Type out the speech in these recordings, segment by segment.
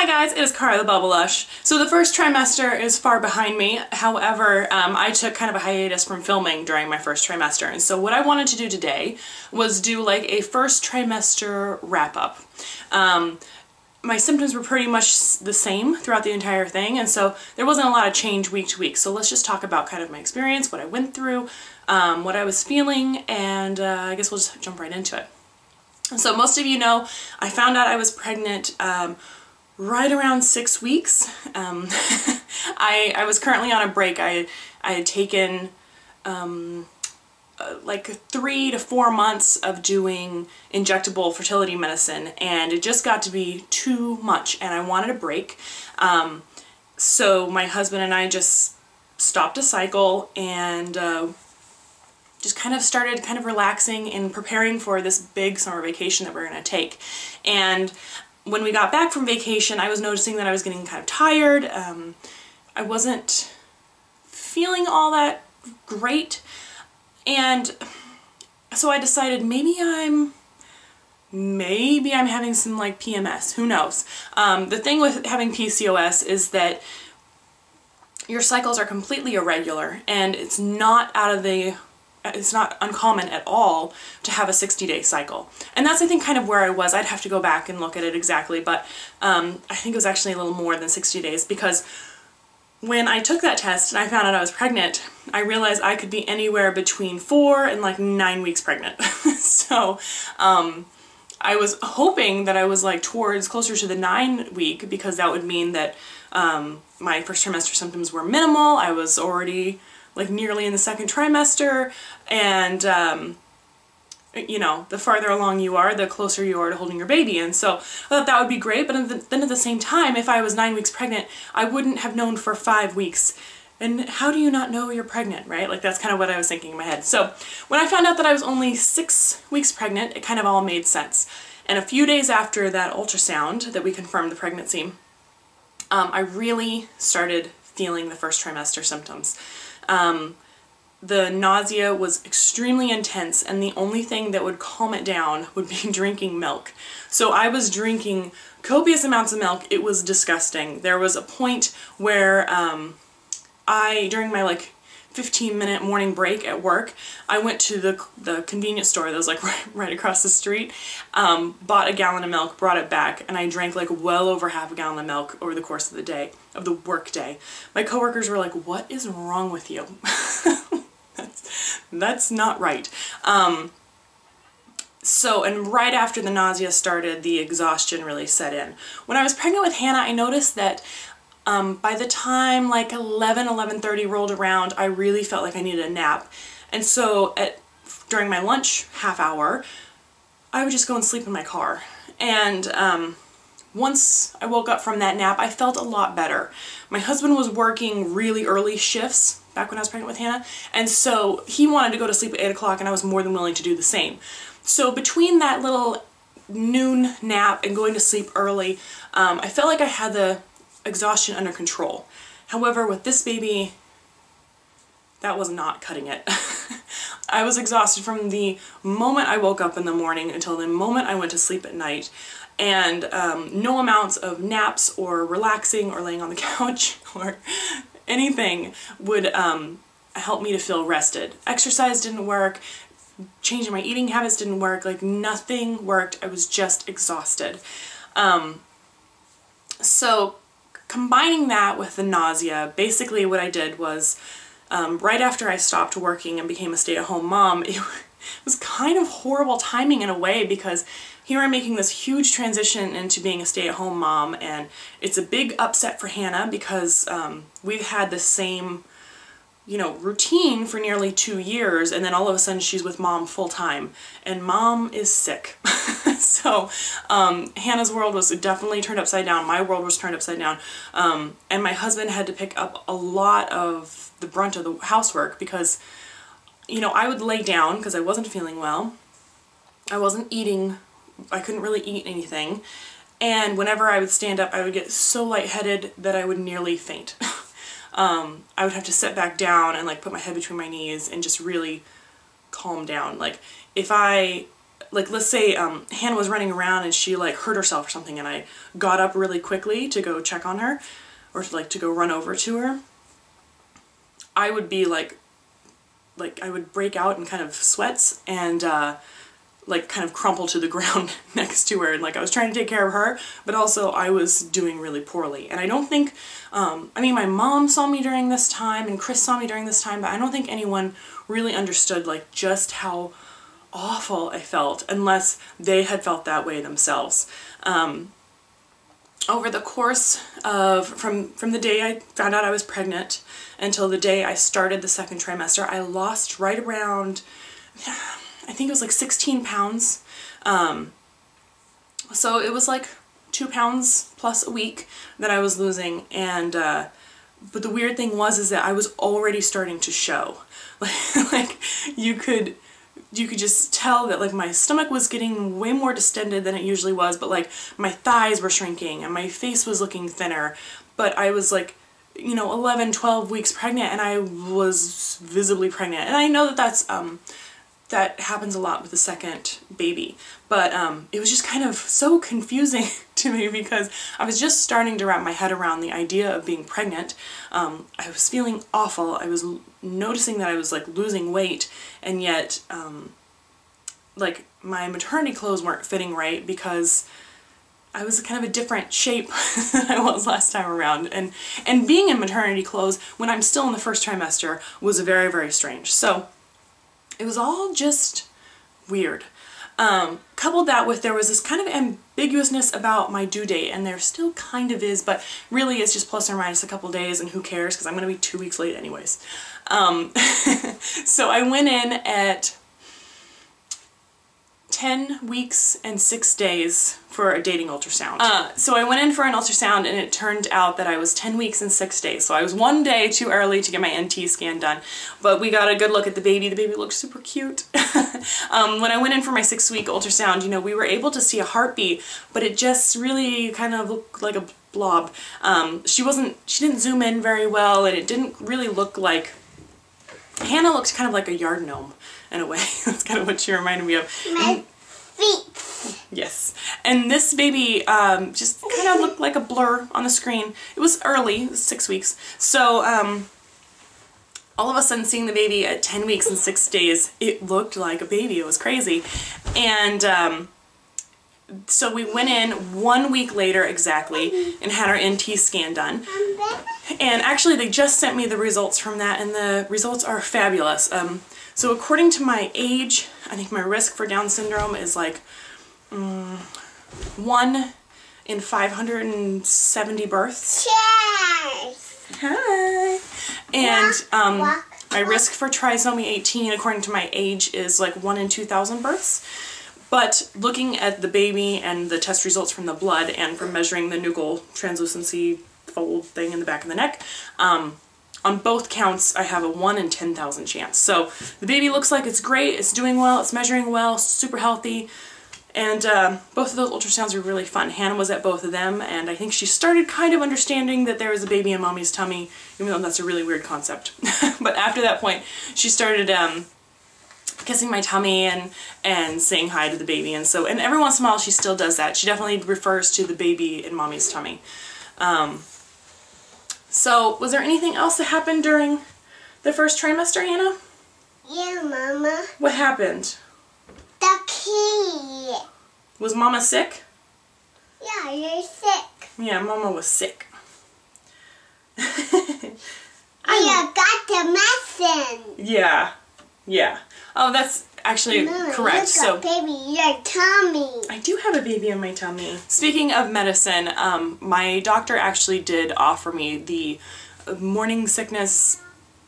Hi guys, it is Cara the Bubblelush. So the first trimester is far behind me. However, I took kind of a hiatus from filming during my first trimester. And so what I wanted to do today was do like a first trimester wrap up. My symptoms were pretty much the same throughout the entire thing, and so there wasn't a lot of change week to week. So let's just talk about kind of my experience, what I went through, what I was feeling, and I guess we'll just jump right into it. So most of you know I found out I was pregnant right around 6 weeks. I was currently on a break. I had taken like 3 to 4 months of doing injectable fertility medicine, and it just got to be too much and I wanted a break. So my husband and I just stopped a cycle and just kind of started relaxing and preparing for this big summer vacation that we're going to take. And when we got back from vacation, I was noticing that I was getting kind of tired. I wasn't feeling all that great. And so I decided maybe I'm having some like PMS, who knows. The thing with having PCOS is that your cycles are completely irregular, and it's not uncommon at all to have a 60-day cycle. And that's, I think, kind of where I was. I'd have to go back and look at it exactly, but I think it was actually a little more than 60 days, because when I took that test and I found out I was pregnant, I realized I could be anywhere between 4 and like 9 weeks pregnant. So I was hoping that I was like closer to the 9 week, because that would mean that my first trimester symptoms were minimal. I was already like nearly in the second trimester, and you know, the farther along you are, the closer you are to holding your baby. And so I thought that would be great, but then at the same time, if I was 9 weeks pregnant, I wouldn't have known for 5 weeks. And how do you not know you're pregnant, right? Like, that's kind of what I was thinking in my head. So when I found out that I was only 6 weeks pregnant, it kind of all made sense. And a few days after that ultrasound that we confirmed the pregnancy, I really started feeling the first trimester symptoms. The nausea was extremely intense, and the only thing that would calm it down would be drinking milk. So I was drinking copious amounts of milk. It was disgusting. There was a point where during my like 15-minute morning break at work, I went to the convenience store that was like right across the street, bought a gallon of milk, brought it back, and I drank like well over half a gallon of milk over the course of the day, of the work day. My coworkers were like, "What is wrong with you?" That's not right. And right after the nausea started, the exhaustion really set in. When I was pregnant with Hannah, I noticed that by the time like 11:30 rolled around, I really felt like I needed a nap. And so during my lunch half hour, I would just go and sleep in my car. And once I woke up from that nap, I felt a lot better. My husband was working really early shifts back when I was pregnant with Hannah, and so he wanted to go to sleep at 8 o'clock, and I was more than willing to do the same. So between that little noon nap and going to sleep early, I felt like I had the exhaustion under control. However, with this baby, that was not cutting it. I was exhausted from the moment I woke up in the morning until the moment I went to sleep at night, and no amounts of naps or relaxing or laying on the couch or anything would help me to feel rested. Exercise didn't work, changing my eating habits didn't work, like nothing worked. I was just exhausted. So combining that with the nausea, basically what I did was, right after I stopped working and became a stay-at-home mom, it was kind of horrible timing in a way, because here I'm making this huge transition into being a stay-at-home mom, and it's a big upset for Hannah, because we've had the same, you know, routine for nearly 2 years, and then all of a sudden she's with mom full-time, and mom is sick. So Hannah's world was definitely turned upside down. My world was turned upside down, and my husband had to pick up a lot of the brunt of the housework, because, you know, I would lay down because I wasn't feeling well. I wasn't eating. I couldn't really eat anything, and whenever I would stand up, I would get so lightheaded that I would nearly faint. I would have to sit back down and like put my head between my knees and just really calm down. Like, if I like, let's say Hannah was running around and she like hurt herself or something, and I got up really quickly to go check on her, or like to go run over to her, I would be like I would break out in kind of sweats and like kind of crumple to the ground next to her, and like I was trying to take care of her, but also I was doing really poorly. And I don't think, I mean, my mom saw me during this time and Chris saw me during this time, but I don't think anyone really understood like just how awful I felt unless they had felt that way themselves. Over the course of, from the day I found out I was pregnant until the day I started the second trimester, I lost right around, I think it was like 16 pounds. So it was like 2 pounds plus a week that I was losing, and but the weird thing was is that I was already starting to show. Like you could just tell that like my stomach was getting way more distended than it usually was, but like my thighs were shrinking and my face was looking thinner. But I was like, you know, 11, 12 weeks pregnant, and I was visibly pregnant. And I know that that's that happens a lot with the second baby, but it was just kind of so confusing to me because I was just starting to wrap my head around the idea of being pregnant. I was feeling awful. I was noticing that I was like losing weight, and yet like my maternity clothes weren't fitting right because I was kind of a different shape than I was last time around. And being in maternity clothes when I'm still in the first trimester was very, very strange. So it was all just weird. Coupled that with, there was this kind of ambiguousness about my due date, and there still kind of is, but really it's just plus or minus a couple days, and who cares, because I'm going to be 2 weeks late anyways. So I went in at 10 weeks and 6 days for a dating ultrasound. So I went in for an ultrasound, and it turned out that I was 10 weeks and 6 days. So I was 1 day too early to get my NT scan done. But we got a good look at the baby. The baby looked super cute. When I went in for my 6-week ultrasound, you know, we were able to see a heartbeat, but it just really kind of looked like a blob. She didn't zoom in very well, and it didn't really look like, Hannah looked kind of like a yard gnome in a way. That's kind of what she reminded me of. My feet. Yes. And this baby just kind of looked like a blur on the screen. It was early, it was 6 weeks. So all of a sudden seeing the baby at 10 weeks and 6 days, it looked like a baby. It was crazy. And so we went in 1 week later exactly and had our NT scan done. And actually they just sent me the results from that, and the results are fabulous. So according to my age, I think my risk for Down syndrome is like 1 in 570 births. Cheers! Hi! And my risk for trisomy 18, according to my age, is like 1 in 2,000 births. But looking at the baby and the test results from the blood and from measuring the nuchal translucency fold thing in the back of the neck, on both counts I have a 1 in 10,000 chance. So the baby looks like it's great, it's doing well, it's measuring well, super healthy, and both of those ultrasounds were really fun. Hannah was at both of them, and I think she started kind of understanding that there was a baby in mommy's tummy, even though that's a really weird concept. But after that point, she started kissing my tummy and saying hi to the baby, and every once in a while she still does that. She definitely refers to the baby in mommy's tummy. So, was there anything else that happened during the first trimester, Hannah? Yeah, Mama. What happened? The key. Was Mama sick? Yeah, you're sick. Yeah, Mama was sick. I got the medicine. Yeah. Yeah. Oh, that's actually Mama, correct. You got baby in your tummy. I do have a baby in my tummy. Speaking of medicine, my doctor actually did offer me the morning sickness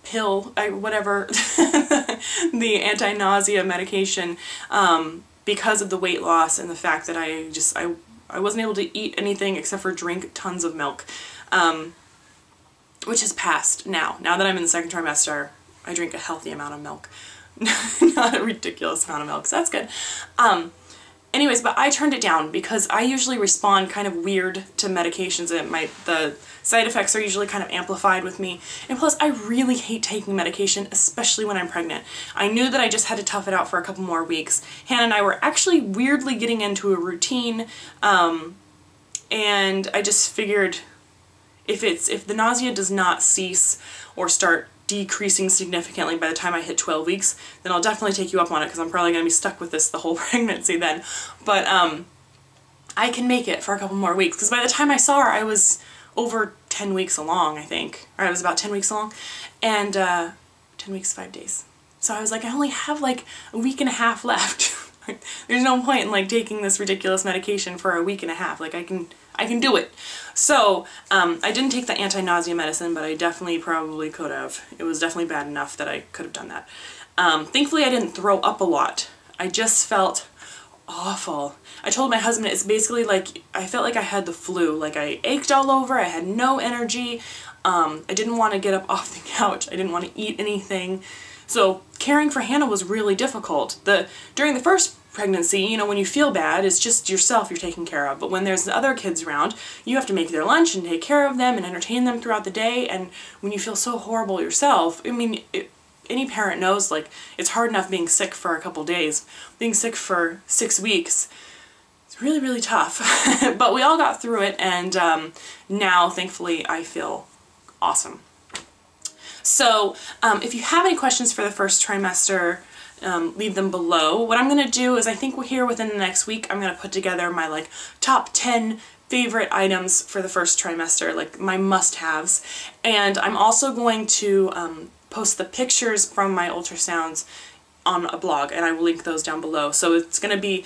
pill, whatever, the anti-nausea medication, because of the weight loss and the fact that I wasn't able to eat anything except for drink tons of milk, which has passed now. Now that I'm in the second trimester, I drink a healthy amount of milk. Not a ridiculous amount of milk, so that's good. Anyways, but I turned it down because I usually respond kind of weird to medications. The side effects are usually kind of amplified with me. And plus, I really hate taking medication, especially when I'm pregnant. I knew that I just had to tough it out for a couple more weeks. Hannah and I were actually weirdly getting into a routine, and I just figured if the nausea does not cease or start decreasing significantly by the time I hit 12 weeks, then I'll definitely take you up on it, because I'm probably going to be stuck with this the whole pregnancy then. But I can make it for a couple more weeks, because by the time I saw her, I was over 10 weeks along, I think. Or I was about 10 weeks along, and 10 weeks, 5 days. So I was like, I only have like a week and a half left. There's no point in like taking this ridiculous medication for a week and a half. Like I can do it. So I didn't take the anti-nausea medicine, but I definitely probably could have. It was definitely bad enough that I could have done that. Thankfully I didn't throw up a lot. I just felt awful. I told my husband it's basically like I felt like I had the flu. Like I ached all over, I had no energy, I didn't want to get up off the couch, I didn't want to eat anything. So caring for Hannah was really difficult. During the first pregnancy, you know, when you feel bad, it's just yourself you're taking care of. But when there's other kids around, you have to make their lunch and take care of them and entertain them throughout the day. And when you feel so horrible yourself, I mean, any parent knows, like, it's hard enough being sick for a couple days. Being sick for 6 weeks, it's really, really tough. But we all got through it, and now, thankfully, I feel awesome. So, if you have any questions for the first trimester, leave them below. What I'm going to do is, I think we're here within the next week, I'm going to put together my like top 10 favorite items for the first trimester, like my must-haves. And I'm also going to post the pictures from my ultrasounds on a blog, and I will link those down below. So it's going to be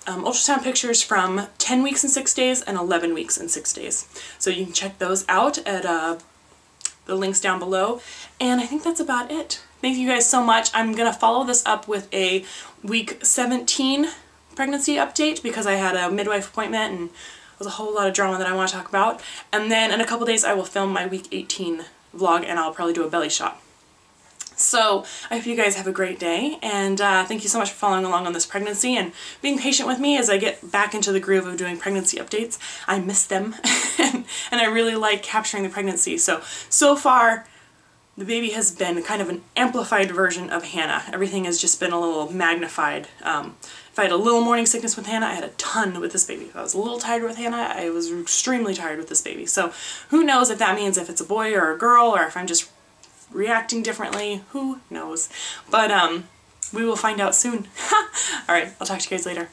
ultrasound pictures from 10 weeks and 6 days and 11 weeks and 6 days. So you can check those out at the links down below. And I think that's about it. Thank you guys so much. I'm going to follow this up with a week 17 pregnancy update, because I had a midwife appointment and there's a whole lot of drama that I want to talk about. And then in a couple days I will film my week 18 vlog, and I'll probably do a belly shot. So I hope you guys have a great day, and thank you so much for following along on this pregnancy and being patient with me as I get back into the groove of doing pregnancy updates. I miss them and I really like capturing the pregnancy. So far the baby has been kind of an amplified version of Hannah. Everything has just been a little magnified. If I had a little morning sickness with Hannah, I had a ton with this baby. If I was a little tired with Hannah, I was extremely tired with this baby. So who knows if that means if it's a boy or a girl, or if I'm just reacting differently, who knows. But we will find out soon. Alright, I'll talk to you guys later.